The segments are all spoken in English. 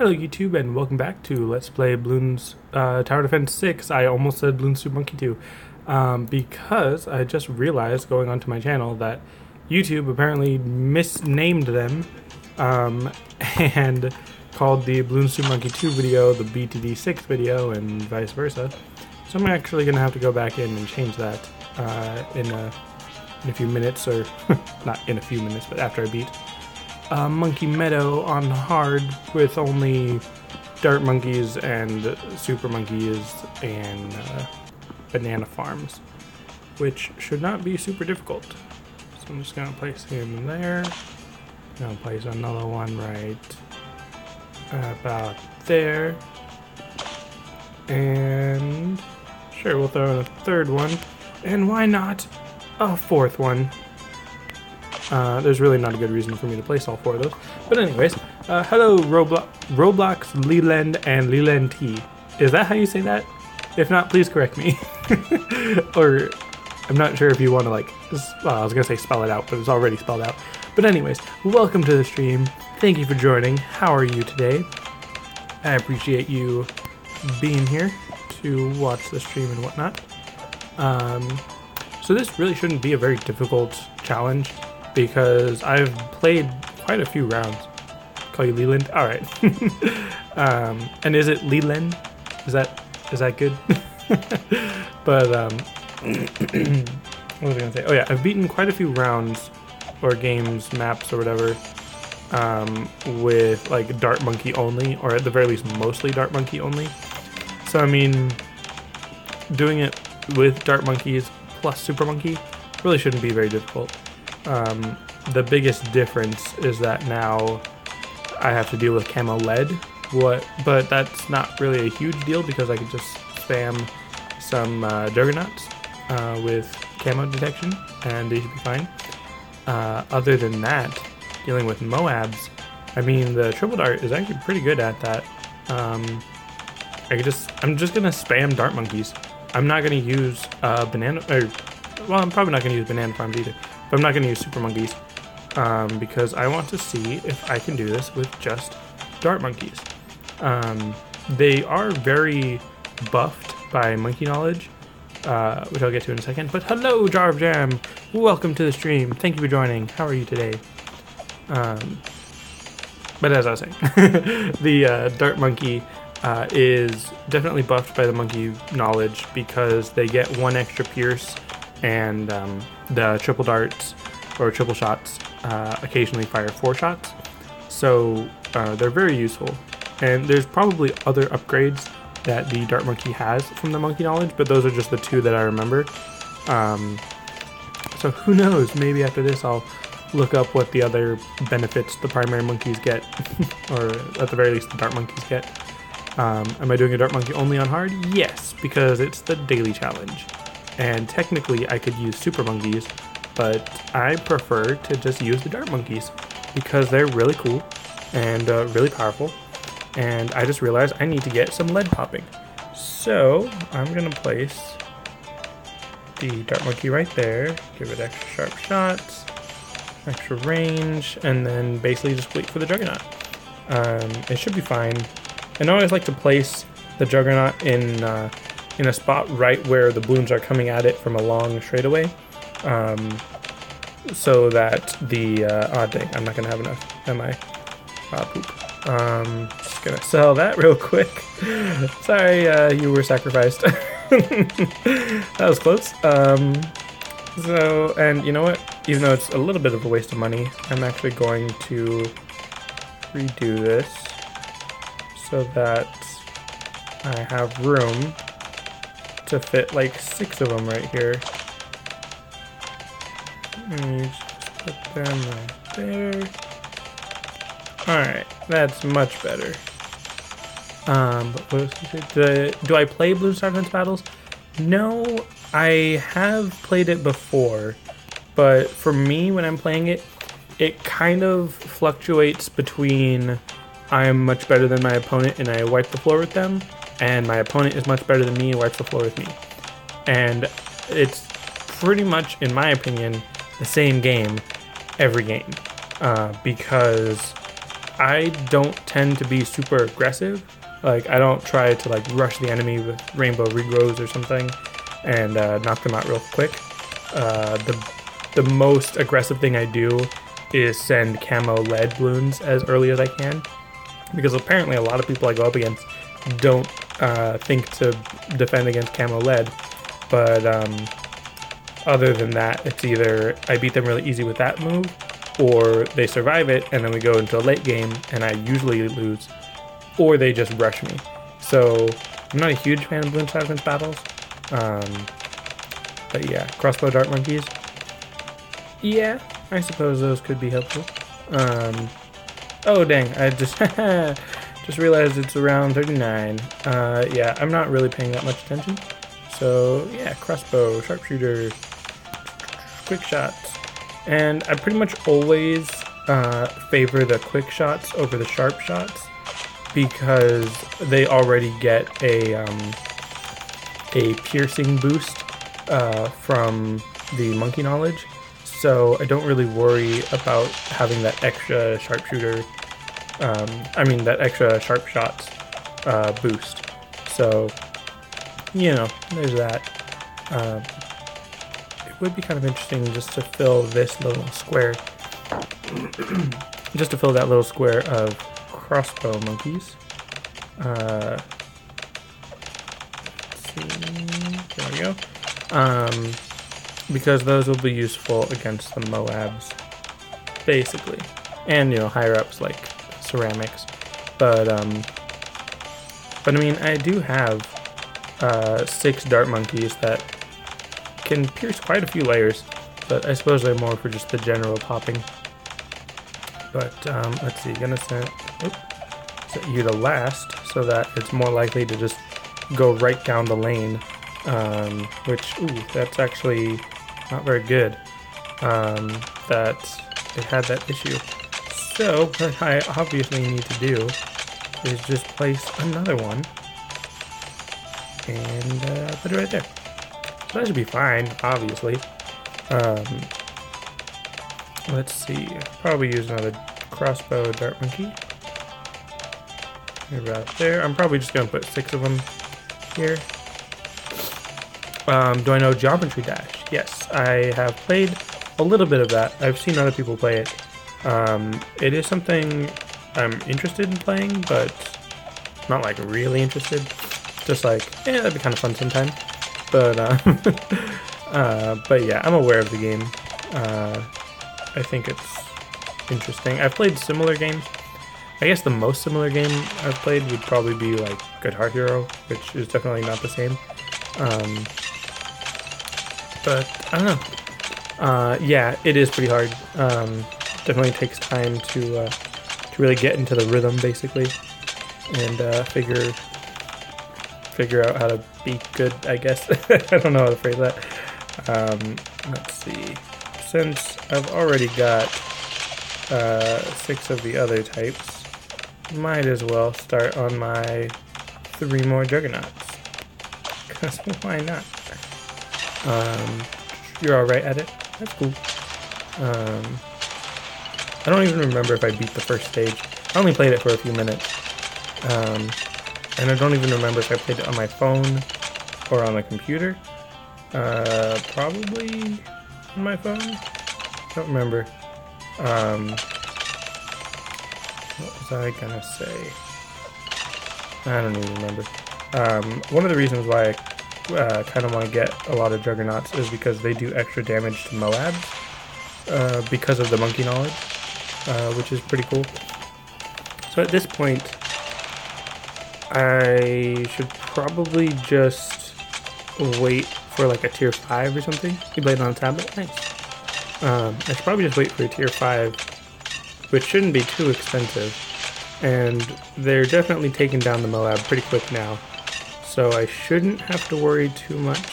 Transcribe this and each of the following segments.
Hello YouTube and welcome back to Let's Play Bloons Tower Defense 6. I almost said Bloons Super Monkey 2 because I just realized going onto my channel that YouTube apparently misnamed them and called the Bloons Super Monkey 2 video the BTD6 video and vice versa. So I'm actually going to have to go back in and change that in a few minutes, or not in a few minutes, but after I beat Monkey Meadow on hard with only dart monkeys and super monkeys and banana farms, which should not be super difficult. So I'm just gonna place him there. Gonna place another one right about there, and sure, we'll throw in a third one, and why not a fourth one? There's really not a good reason for me to place all four of those. But anyways, hello Roblox, Leland, and Leland T. Is that how you say that? If not, please correct me. Or, I'm not sure if you want to well, I was going to say spell it out, but it's already spelled out. But anyways, welcome to the stream. Thank you for joining. How are you today? I appreciate you being here to watch the stream and whatnot. So this really shouldn't be a very difficult challenge, because I've played quite a few rounds. Call you Leland? Alright. And is it Leland? Is that good? But, what was I gonna say? Oh yeah, I've beaten quite a few rounds, or games, maps, or whatever, with like Dart Monkey only, or at the very least mostly Dart Monkey only. So I mean, doing it with Dart Monkeys plus Super Monkey really shouldn't be very difficult. The biggest difference is that now I have to deal with camo lead. But that's not really a huge deal, because I could just spam some juggernauts with camo detection and they should be fine. Other than that, dealing with Moabs, I mean, the triple dart is actually pretty good at that. I'm just gonna spam dart monkeys. I'm not gonna use I'm probably not gonna use banana farms either. But I'm not going to use super monkeys because I want to see if I can do this with just dart monkeys. They are very buffed by monkey knowledge, which I'll get to in a second. But hello, Jar of Jam! Welcome to the stream. Thank you for joining. How are you today? But as I was saying, the dart monkey is definitely buffed by the monkey knowledge, because they get 1 extra pierce, and the triple darts or triple shots occasionally fire 4 shots, so they're very useful. And there's probably other upgrades that the dart monkey has from the monkey knowledge, but those are just the 2 that I remember. So who knows, maybe after this I'll look up what the other benefits the primary monkeys get, or at the very least the dart monkeys get. Am I doing a dart monkey only on hard? Yes, because it's the daily challenge. And technically I could use super monkeys, but I prefer to just use the dart monkeys because they're really cool and really powerful. And I just realized I need to get some lead popping. So I'm gonna place the dart monkey right there, give it extra sharp shots, extra range, and then basically just wait for the juggernaut. It should be fine. And I always like to place the juggernaut in a spot right where the balloons are coming at it from a long straightaway, so that the oh dang, I'm not gonna have enough, am I? Poop. Just gonna sell that real quick. Sorry, you were sacrificed. That was close. So, and you know what, even though it's a little bit of a waste of money, I'm actually going to redo this so that I have room to fit like 6 of them right here. Let me just put them right there. Alright, that's much better. But what was I saying? Do I play Bloons Tower Defense battles? No, I have played it before, but for me, when I'm playing it, it kind of fluctuates between I'm much better than my opponent and I wipe the floor with them, and my opponent is much better than me and wipes the floor with me. And it's pretty much, in my opinion, the same game every game, because I don't tend to be super aggressive. Like, I don't try to like rush the enemy with rainbow regrows or something and knock them out real quick. The most aggressive thing I do is send camo lead balloons as early as I can, because apparently a lot of people I go up against don't think to defend against camo lead. But other than that, it's either I beat them really easy with that move, or they survive it and then we go into a late game and I usually lose, or they just rush me. So I'm not a huge fan of balloon shotguns battles. But yeah, crossbow dart monkeys. Yeah, I suppose those could be helpful. Oh dang, I just just realized it's around 39. Yeah, I'm not really paying that much attention. So yeah, crossbow, sharpshooter, quick shots. And I pretty much always favor the quick shots over the sharp shots, because they already get a piercing boost from the monkey knowledge. So I don't really worry about having that extra sharpshooter, that extra sharp shots boost. So, you know, there's that. It would be kind of interesting just to fill this little square, just to fill that little square of crossbow monkeys. Let's see, there we go. Because those will be useful against the Moabs, basically, and you know, higher ups like ceramics. But I mean, I do have 6 dart monkeys that can pierce quite a few layers, but I suppose they're more for just the general popping. But let's see, gonna set you to last so that it's more likely to just go right down the lane, which, ooh, that's actually not very good, that it had that issue. So what I obviously need to do is just place another one and put it right there. So that should be fine, obviously. Let's see, probably use another crossbow dart monkey. Maybe about there. I'm probably just gonna put 6 of them here. Do I know Geometry Dash? Yes, I have played a little bit of that. I've seen other people play it. It is something I'm interested in playing, but not like really interested. Just like, yeah, that'd be kind of fun sometime. But but yeah, I'm aware of the game. I think it's interesting. I've played similar games. I guess the most similar game I've played would probably be like Guitar Hero, which is definitely not the same. But I don't know. Yeah, it is pretty hard. Definitely takes time to really get into the rhythm, basically, and figure out how to be good, I guess. I don't know how to phrase that. Let's see. Since I've already got 6 of the other types, might as well start on my 3 more juggernauts. Because why not? You're alright at it? That's cool. I don't even remember if I beat the first stage. I only played it for a few minutes. And I don't even remember if I played it on my phone or on the computer. Probably on my phone? Don't remember. What was I gonna say? I don't even remember. One of the reasons why I kind of want to get a lot of juggernauts is because they do extra damage to Moabs, because of the monkey knowledge, which is pretty cool. So at this point, I should probably just wait for like a tier 5 or something. You played on a tablet? Nice. I should probably just wait for a tier 5, which shouldn't be too expensive. And they're definitely taking down the Moab pretty quick now. So I shouldn't have to worry too much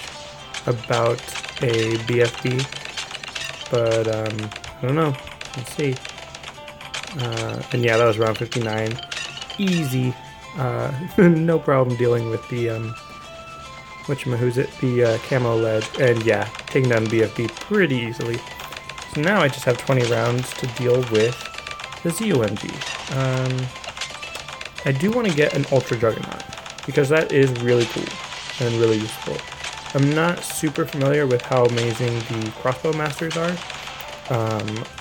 about a BFB. But, I don't know. Let's see. And yeah, that was round 59. Easy. No problem dealing with the, the camo lead. And yeah, taking down BFB pretty easily. So now I just have 20 rounds to deal with the ZOMG. I do want to get an Ultra Juggernaut because that is really cool and really useful. I'm not super familiar with how amazing the crossbow masters are.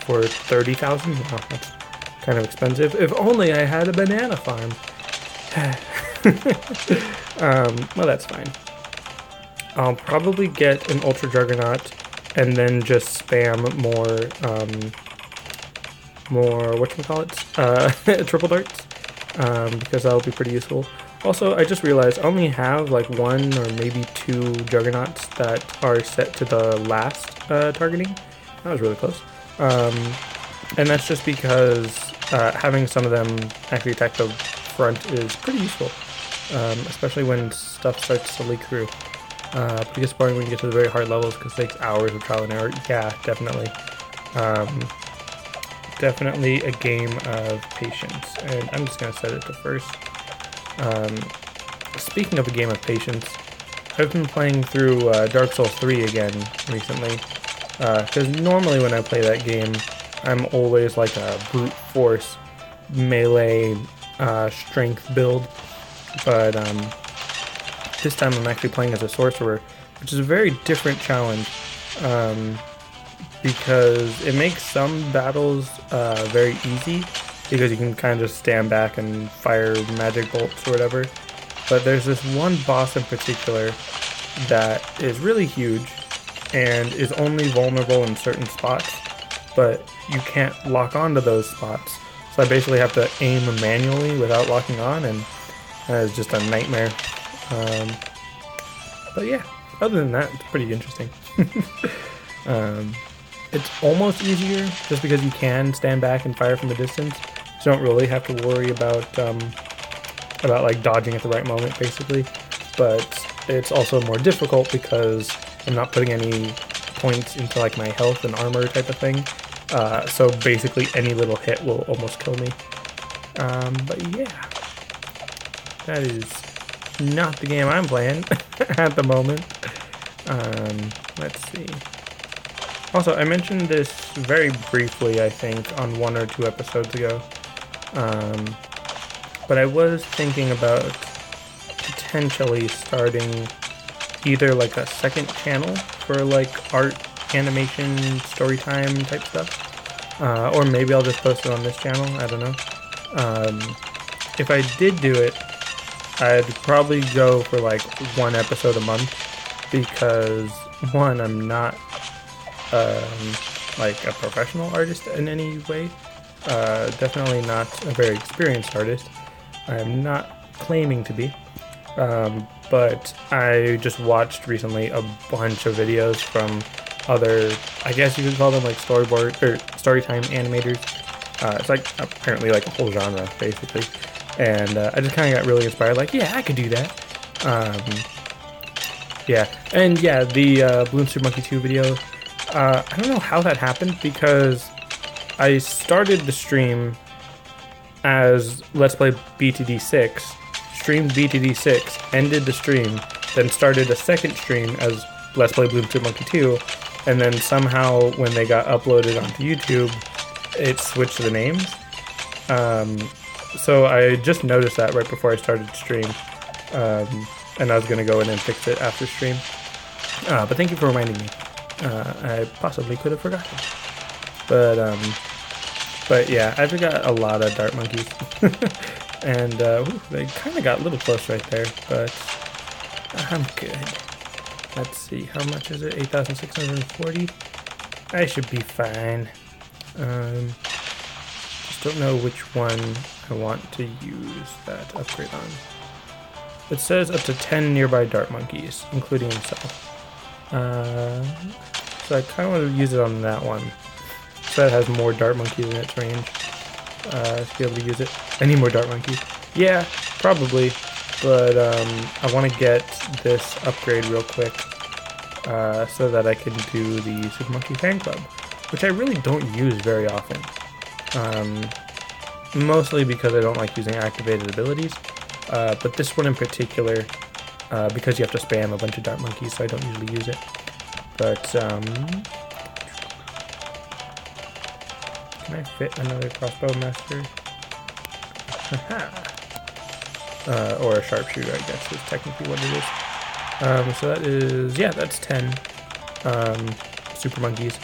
For 30,000, wow, that's kind of expensive. If only I had a banana farm. Well, that's fine. I'll probably get an Ultra Juggernaut and then just spam more whatchamacallit, triple darts, because that'll be pretty useful. Also, I just realized I only have like 1 or maybe 2 Juggernauts that are set to the last targeting. That was really close. And that's just because having some of them actually attack the front is pretty useful, especially when stuff starts to leak through. It gets boring when you get to the very hard levels because it takes hours of trial and error. Yeah, definitely. Definitely a game of patience. And I'm just going to set it to first. Speaking of a game of patience, I've been playing through Dark Souls 3 again recently. Because normally when I play that game, I'm always like a brute force melee strength build. But this time I'm actually playing as a sorcerer, which is a very different challenge. Because it makes some battles very easy, because you can kind of just stand back and fire magic bolts or whatever. But there's this one boss in particular that is really huge and is only vulnerable in certain spots, but you can't lock onto those spots. So I basically have to aim manually without locking on, and that is just a nightmare. But yeah, other than that, it's pretty interesting. It's almost easier just because you can stand back and fire from a distance. So you don't really have to worry about like dodging at the right moment, basically. But it's also more difficult because I'm not putting any points into like my health and armor type of thing. So basically any little hit will almost kill me. But yeah, that is not the game I'm playing at the moment. Let's see. Also, I mentioned this very briefly, I think, on 1 or 2 episodes ago. But I was thinking about potentially starting either like a second channel for like art, animation, story time type stuff. Or maybe I'll just post it on this channel, I don't know. If I did do it, I'd probably go for like 1 episode a month, because 1, I'm not like a professional artist in any way. Definitely not a very experienced artist. I'm not claiming to be. But I just watched recently a bunch of videos from other, I guess you could call them like storyboard or storytime animators. It's like apparently like a whole genre basically. And I just kind of got really inspired, like, yeah, I could do that. Yeah, and yeah, the Bloons Super Monkey 2 video, I don't know how that happened, because I started the stream as Let's Play BTD6, streamed BTD6, ended the stream, then started a second stream as Let's Play Bloons Super Monkey 2, and then somehow when they got uploaded onto YouTube, it switched the names. So I just noticed that right before I started to stream, and I was going to go in and fix it after stream. But thank you for reminding me. I possibly could have forgotten. But yeah, I forgot a lot of dart monkeys. And they kind of got a little close right there, but I'm good. Let's see, how much is it? 8,640? I should be fine. Just don't know which one I want to use that upgrade on. It says up to 10 nearby dart monkeys, including himself. So I kind of want to use it on that one. So that has more dart monkeys in its range. To be able to use it. I need more dart monkeys. Yeah, probably. But I want to get this upgrade real quick so that I can do the Super Monkey Fan Club, which I really don't use very often. Mostly because I don't like using activated abilities. But this one in particular, because you have to spam a bunch of dart monkeys, so I don't usually use it. But, Can I fit another crossbow master? Or a sharpshooter, I guess, is technically what it is. So that is, yeah, that's 10 super monkeys.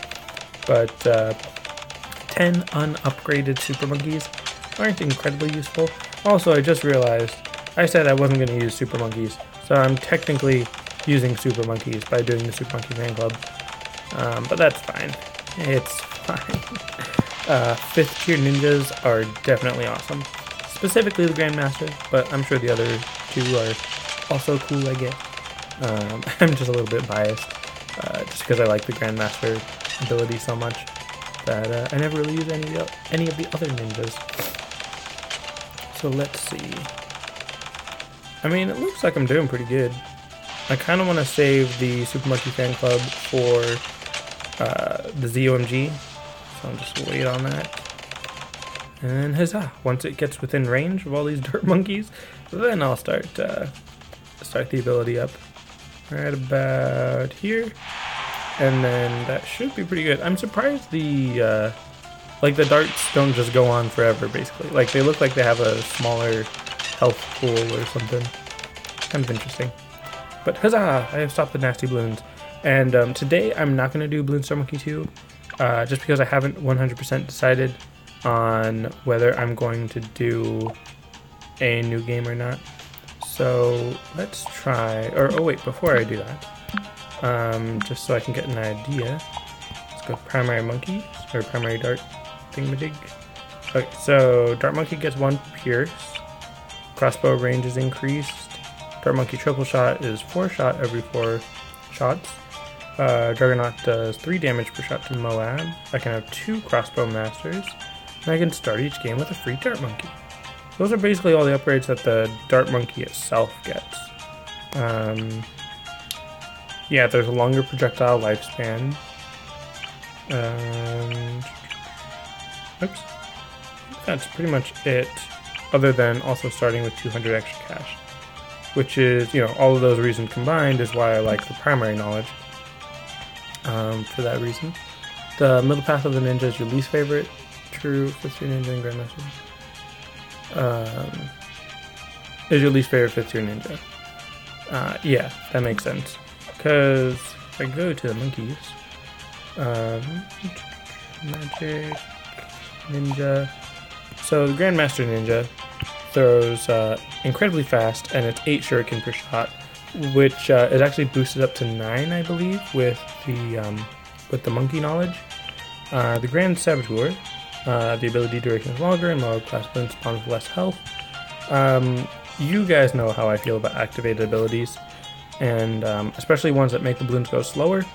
But 10 unupgraded super monkeys aren't incredibly useful. Also, I just realized I said I wasn't going to use super monkeys, so I'm technically using super monkeys by doing the Super Monkey Fan Club. But that's fine. It's fine. 5th tier ninjas are definitely awesome. Specifically the Grandmaster, but I'm sure the other 2 are also cool, I guess. I'm just a little bit biased, just because I like the Grandmaster ability so much that I never really use any of the other ninjas. So let's see. I mean, it looks like I'm doing pretty good. I kind of want to save the Super Monkey Fan Club for the ZOMG, so I'll just wait on that. And then huzzah! Once it gets within range of all these dirt monkeys, then I'll start the ability up right about here, and then that should be pretty good. I'm surprised the like the darts don't just go on forever. Basically, like they look like they have a smaller health pool or something. Kind of interesting. But huzzah! I have stopped the nasty balloons. And today I'm not going to do Balloon Star Monkey 2, just because I haven't 100% decided on whether I'm going to do a new game or not. So let's try, or oh wait, before I do that, just so I can get an idea, let's go primary monkey, or primary dart thingamajig. Okay, so dart monkey gets 1 pierce, crossbow range is increased, dart monkey triple shot is 4 shot every 4 shots. Juggernaut does 3 damage per shot to Moab. I can have 2 crossbow masters, and I can start each game with a free dart monkey. Those are basically all the upgrades that the dart monkey itself gets. Yeah, there's a longer projectile lifespan. Oops. That's pretty much it, other than also starting with 200 extra cash, which is, you know, all of those reasons combined is why I like the primary knowledge. For that reason. The middle path of the ninja is your least favorite. True, 5th tier ninja and Grandmaster. Is your least favorite 5th tier ninja. Yeah, that makes sense. Because if I go to the monkeys, magic, ninja. So the Grandmaster ninja throws incredibly fast, and it's 8 shuriken per shot, which is actually boosted up to 9, I believe, with the monkey knowledge. The Grand Saboteur, the ability duration is longer, and lower class balloons spawn with less health. You guys know how I feel about activated abilities, and especially ones that make the balloons go slower.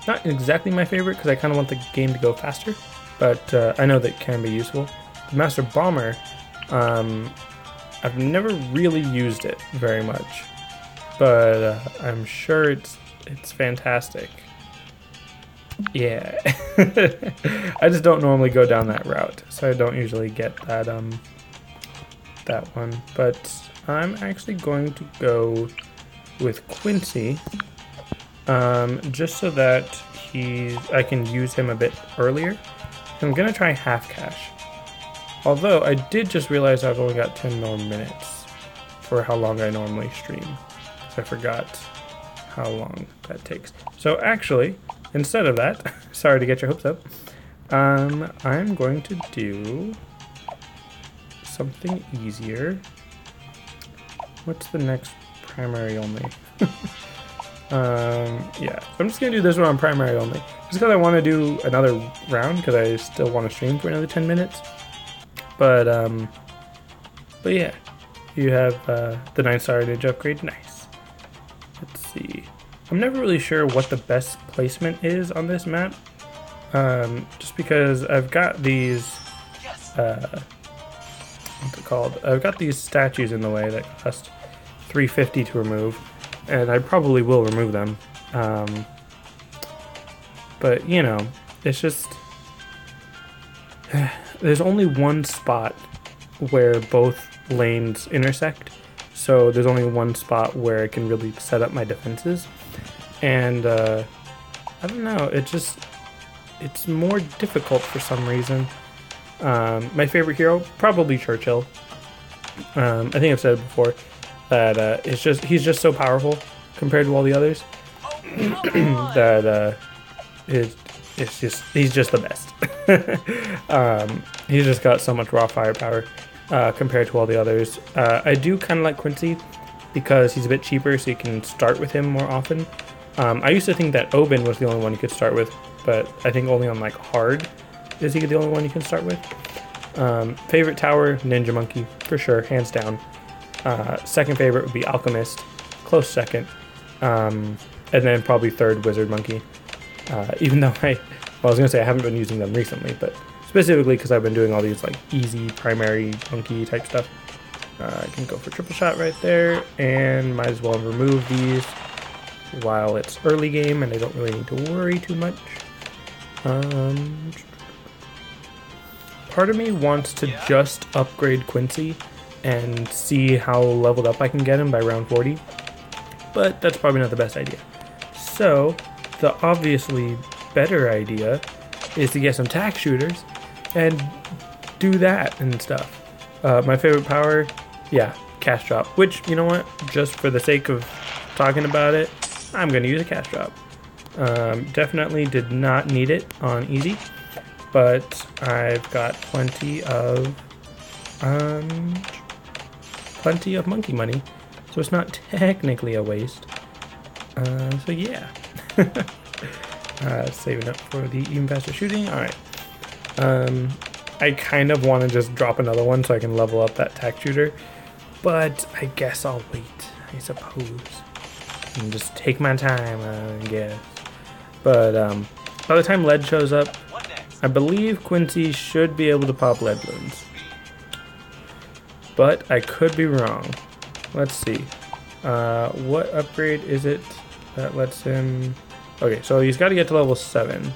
Not exactly my favorite, because I kind of want the game to go faster, but I know that can be useful. The Master Bomber, I've never really used it very much, but I'm sure it's fantastic. Yeah. I just don't normally go down that route, so I don't usually get that that one. But I'm actually going to go with Quincy, just so that I can use him a bit earlier. I'm gonna try half cash. Although I did just realize I've only got 10 more minutes for how long I normally stream, so I forgot how long that takes. So actually, instead of that, sorry to get your hopes up, I'm going to do something easier. What's the next primary only? Yeah, so I'm just gonna do this one on primary only, just because I want to do another round, because I still want to stream for another 10 minutes. But yeah, you have the 9-star ninja upgrade. Nice. Let's see. I'm never really sure what the best placement is on this map, just because I've got these, what's it called? I've got these statues in the way that cost $350 to remove, and I probably will remove them. But you know, it's just there's only one spot where both lanes intersect, so there's only one spot where I can really set up my defenses, and I don't know, it's more difficult for some reason My favorite hero, probably Churchill. I think I've said it before that he's just so powerful compared to all the others that he's just the best. He's just got so much raw firepower compared to all the others. I do kind of like Quincy because he's a bit cheaper, so you can start with him more often. I used to think that Oben was the only one you could start with, but I think only on like hard is he the only one you can start with. Favorite tower, Ninja Monkey, for sure, hands down. Second favorite would be Alchemist, close second. And then probably third, Wizard Monkey. Even though I was gonna say I haven't been using them recently, but specifically because I've been doing all these like easy primary monkey type stuff. I can go for triple shot right there, and might as well remove these while it's early game and I don't really need to worry too much. Part of me wants to just upgrade Quincy and see how leveled up I can get him by round 40, but that's probably not the best idea. So the obviously better idea is to get some tack shooters and do that and stuff. My favorite power, yeah, cast drop, which, you know what, just for the sake of talking about it, I'm going to use a cast drop. Definitely did not need it on easy, but I've got plenty of monkey money, so it's not technically a waste. So yeah. Saving up for the even faster shooting. Alright. I kind of want to just drop another one so I can level up that tack shooter, but I guess I'll wait, I suppose. And just take my time, I guess. But by the time lead shows up, I believe Quincy should be able to pop lead balloons. But I could be wrong. Let's see. What upgrade is it that lets him... Okay, so he's got to get to level 7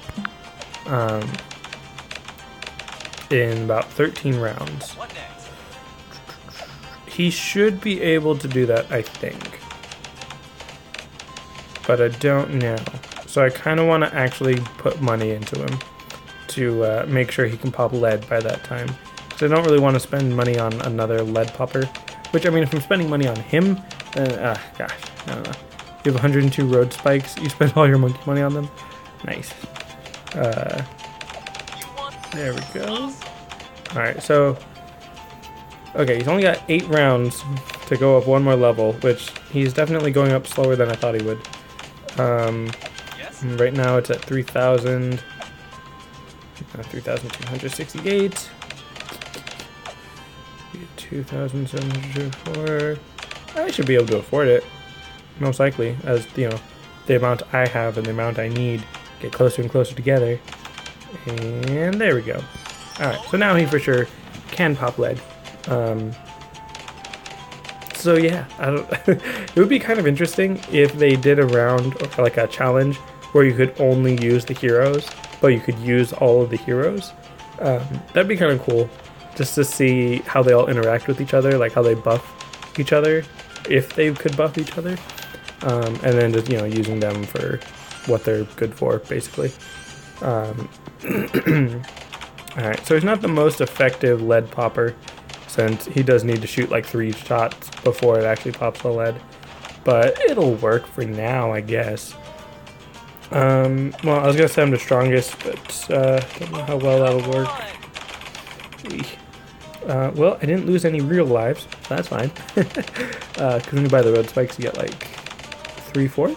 in about 13 rounds. He should be able to do that, I think. But I don't know. So I kind of want to actually put money into him to make sure he can pop lead by that time. So I don't really want to spend money on another lead popper. Which, I mean, if I'm spending money on him, then, gosh, I don't know. You have 102 road spikes, you spend all your monkey money on them. Nice. There we go. Alright, so... Okay, he's only got 8 rounds to go up one more level, which he's definitely going up slower than I thought he would. Right now it's at 3,000. 3,268. 2,704. I should be able to afford it. Most likely, as you know, the amount I have and the amount I need get closer and closer together. And there we go. Alright, so now he for sure can pop lead. So yeah, it would be kind of interesting if they did a round or like a challenge where you could only use the heroes, but you could use all of the heroes. That'd be kind of cool, just to see how they all interact with each other, like how they buff each other, if they could buff each other. And then just, you know, using them for what they're good for, basically. Alright, so he's not the most effective lead popper, since he does need to shoot like 3 shots before it actually pops the lead. But it'll work for now, I guess. Well, I was gonna say I'm the strongest, but don't know how well that'll work. Well, I didn't lose any real lives, so that's fine. Because when you buy the road spikes, you get like 3/4?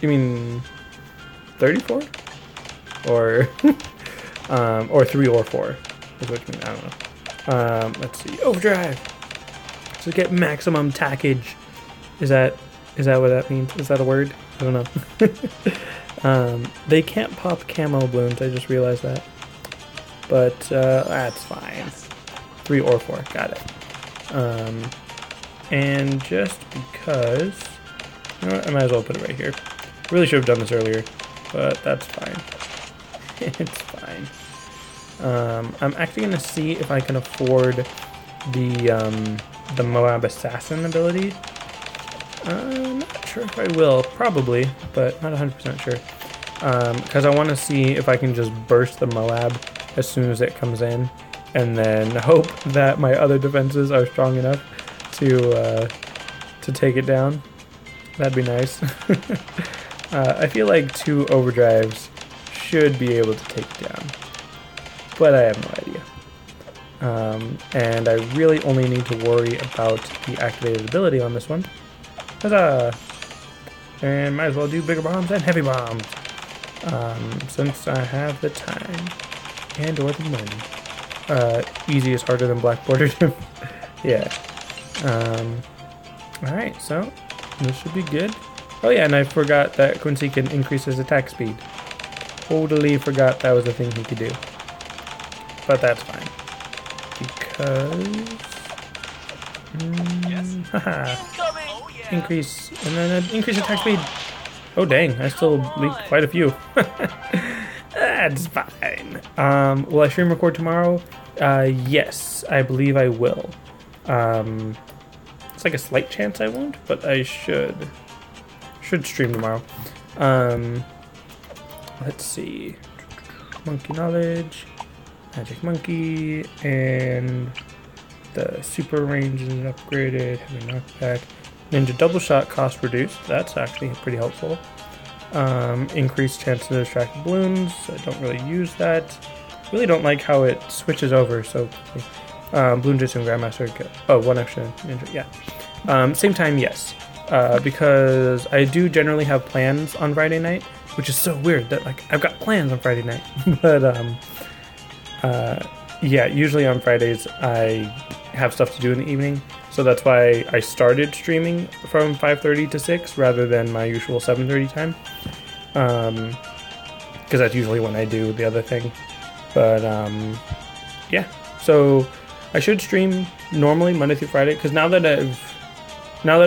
You mean 34? Or 3 or 4 is what you mean. I don't know. Let's see. Overdrive. So get maximum tackage. Is that what that means? Is that a word? I don't know. They can't pop camo balloons. I just realized that. But that's fine. 3 or 4. Got it. And just because, you know what, I might as well put it right here. Really should have done this earlier, but that's fine. It's fine. I'm actually gonna see if I can afford the Moab Assassin ability. I'm not sure if I will, probably, but not 100% sure. Because I want to see if I can just burst the Moab as soon as it comes in, and then hope that my other defenses are strong enough to take it down. That'd be nice. I feel like 2 overdrives should be able to take it down, but I have no idea. And I really only need to worry about the activated ability on this one. Huzzah! And might as well do bigger bombs and heavy bombs, since I have the time and or the money. Easy is harder than black bordered. Yeah. Alright, so this should be good. Oh yeah, and I forgot that Quincy can increase his attack speed. Totally forgot that was a thing he could do. But that's fine. Because... haha. Increase, and then increase attack speed. Oh dang, I still leaked quite a few. That's fine. Will I stream record tomorrow? Yes, I believe I will. It's like a slight chance I won't, but I should stream tomorrow. Let's see. Monkey knowledge, magic monkey, and the super range is upgraded. Heavy knockback. Ninja double shot cost reduced. That's actually pretty helpful. Increased chance to distract balloons. I don't really use that. Really don't like how it switches over so quickly. Balloon Jitsu and Grandmaster. Oh, 1 extra ninja. Yeah. Same time, yes. Because I do generally have plans on Friday night, which is so weird that like I've got plans on Friday night. But yeah, usually on Fridays I have stuff to do in the evening. So that's why I started streaming from 5:30 to 6 rather than my usual 7:30 time. Because that's usually when I do the other thing. But yeah, so I should stream normally Monday through Friday. Because now that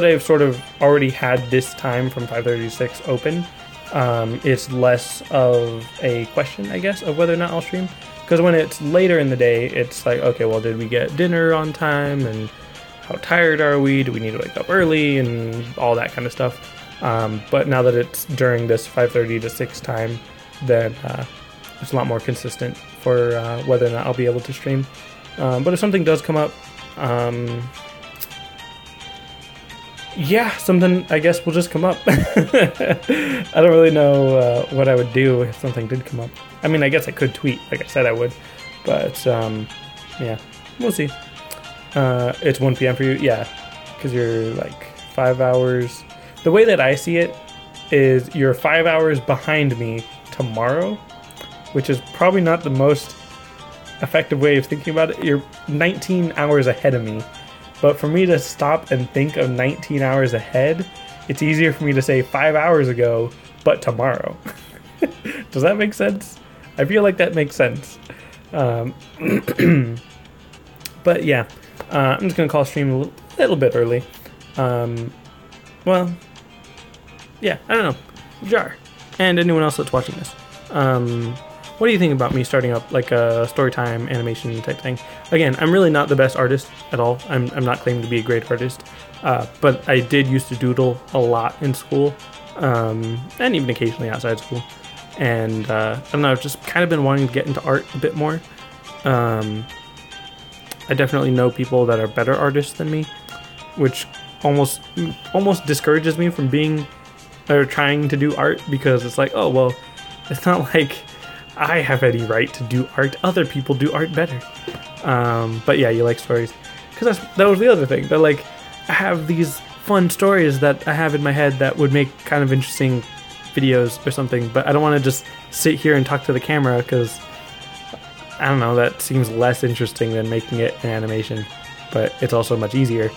I've sort of already had this time from 5:30 to 6 open, it's less of a question, I guess, of whether or not I'll stream. Because when it's later in the day, it's like, okay, well, did we get dinner on time? And how tired are we? Do we need to wake up early? And all that kind of stuff. But now that it's during this 5:30 to 6 time, then it's a lot more consistent for whether or not I'll be able to stream. But if something does come up, yeah, something I guess will just come up. I don't really know what I would do if something did come up. I mean, I guess I could tweet, like I said I would. But yeah, we'll see. It's 1 p.m. for you? Yeah, because you're like 5 hours. The way that I see it is you're 5 hours behind me tomorrow, which is probably not the most effective way of thinking about it. You're 19 hours ahead of me. But for me to stop and think of 19 hours ahead, it's easier for me to say 5 hours ago, but tomorrow. Does that make sense? I feel like that makes sense. But yeah, I'm just going to call stream a little bit early. Well, yeah, I don't know. Jar. And anyone else that's watching this. What do you think about me starting up like a storytime animation type thing? Again, I'm really not the best artist at all. I'm not claiming to be a great artist. But I did used to doodle a lot in school. And even occasionally outside school. And I don't know, I've just kind of been wanting to get into art a bit more. I definitely know people that are better artists than me, which almost discourages me from being or trying to do art, because it's like, oh well, it's not like I have any right to do art. Other people do art better. But yeah, you like stories, because that was the other thing. That like I have these fun stories that I have in my head that would make kind of interesting videos or something, but I don't want to just sit here and talk to the camera, because I don't know, that seems less interesting than making it an animation, but it's also much easier.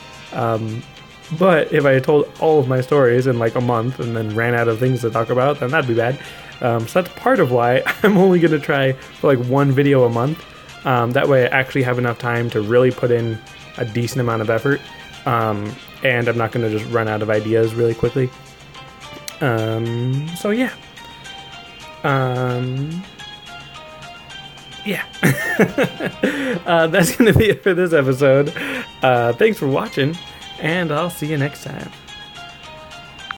But if I told all of my stories in like a month and then ran out of things to talk about, then that'd be bad. So that's part of why I'm only going to try for like 1 video a month. That way I actually have enough time to really put in a decent amount of effort. And I'm not going to just run out of ideas really quickly. So yeah. Yeah. That's going to be it for this episode. Thanks for watching, and I'll see you next time.